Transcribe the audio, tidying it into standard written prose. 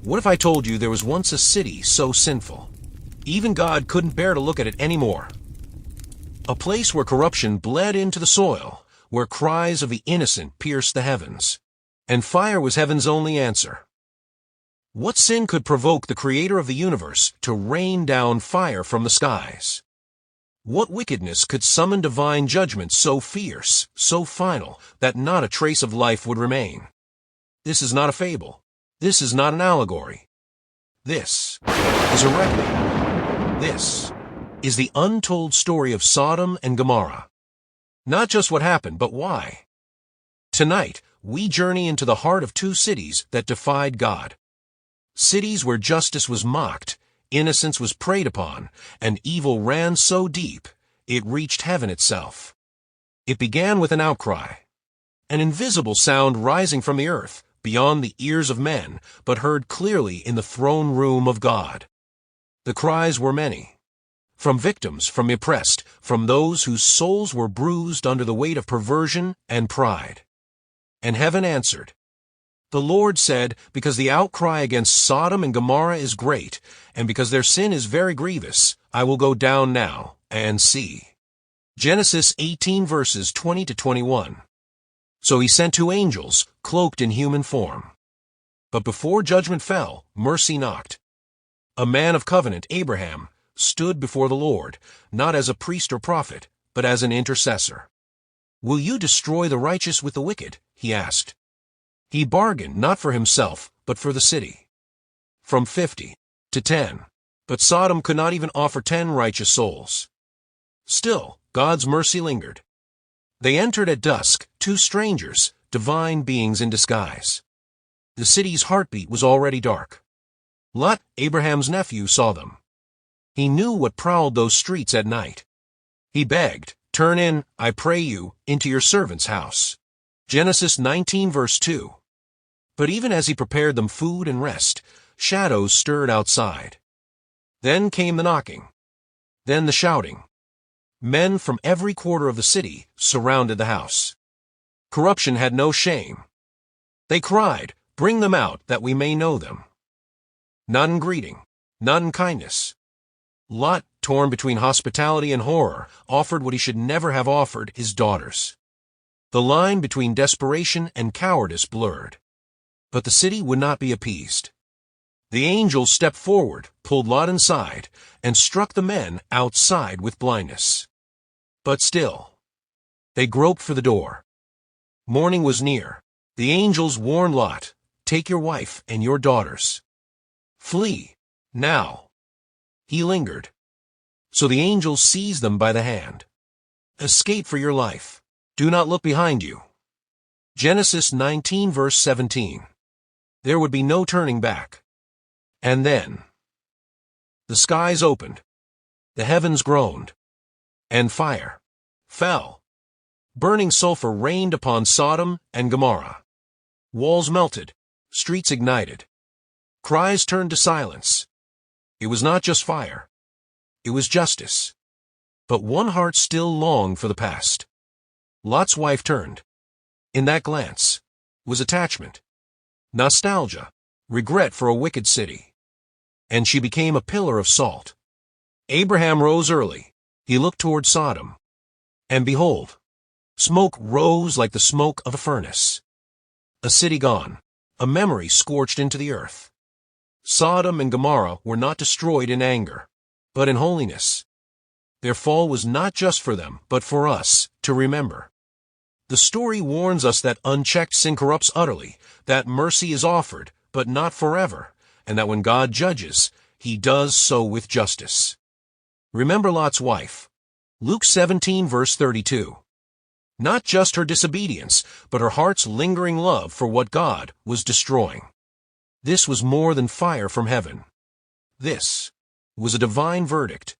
What if I told you there was once a city so sinful? Even God couldn't bear to look at it anymore. A place where corruption bled into the soil, where cries of the innocent pierced the heavens, and fire was heaven's only answer. What sin could provoke the Creator of the universe to rain down fire from the skies? What wickedness could summon divine judgment so fierce, so final, that not a trace of life would remain? This is not a fable. This is not an allegory. This is a reckoning. This is the untold story of Sodom and Gomorrah. Not just what happened, but why. Tonight, we journey into the heart of two cities that defied God. Cities where justice was mocked, innocence was preyed upon, and evil ran so deep, it reached heaven itself. It began with an outcry, an invisible sound rising from the earth, beyond the ears of men, but heard clearly in the throne room of God. The cries were many. From victims, from the oppressed, from those whose souls were bruised under the weight of perversion and pride. And heaven answered. The Lord said, because the outcry against Sodom and Gomorrah is great, and because their sin is very grievous, I will go down now and see. Genesis 18 verses 20 to 21. So he sent two angels, cloaked in human form. But before judgment fell, mercy knocked. A man of covenant, Abraham, stood before the Lord, not as a priest or prophet, but as an intercessor. Will you destroy the righteous with the wicked? He asked. He bargained not for himself, but for the city. From 50 to 10. But Sodom could not even offer 10 righteous souls. Still, God's mercy lingered. They entered at dusk, two strangers, divine beings in disguise. The city's heartbeat was already dark. Lot, Abraham's nephew, saw them. He knew what prowled those streets at night. He begged, turn in, I pray you, into your servant's house. Genesis 19 verse 2. But even as he prepared them food and rest, shadows stirred outside. Then came the knocking. Then the shouting. Men from every quarter of the city surrounded the house. Corruption had no shame. They cried, bring them out that we may know them. Not in greeting, not in kindness. Lot, torn between hospitality and horror, offered what he should never have offered, his daughters. The line between desperation and cowardice blurred. But the city would not be appeased. The angel stepped forward, pulled Lot inside, and struck the men outside with blindness. But still, they groped for the door. Morning was near. The angels warned Lot, take your wife and your daughters. Flee, now. He lingered. So the angels seized them by the hand. Escape for your life. Do not look behind you. Genesis 19 verse 17. There would be no turning back. And then, the skies opened. The heavens groaned. And fire fell. Burning sulfur rained upon Sodom and Gomorrah. Walls melted, streets ignited. Cries turned to silence. It was not just fire. It was justice. But one heart still longed for the past. Lot's wife turned. In that glance was attachment, nostalgia, regret for a wicked city. And she became a pillar of salt. Abraham rose early. He looked toward Sodom. And behold, smoke rose like the smoke of a furnace. A city gone, a memory scorched into the earth. Sodom and Gomorrah were not destroyed in anger, but in holiness. Their fall was not just for them, but for us to remember. The story warns us that unchecked sin corrupts utterly, that mercy is offered, but not forever, and that when God judges, he does so with justice. Remember Lot's wife. Luke 17 verse 32. Not just her disobedience, but her heart's lingering love for what God was destroying. This was more than fire from heaven. This was a divine verdict,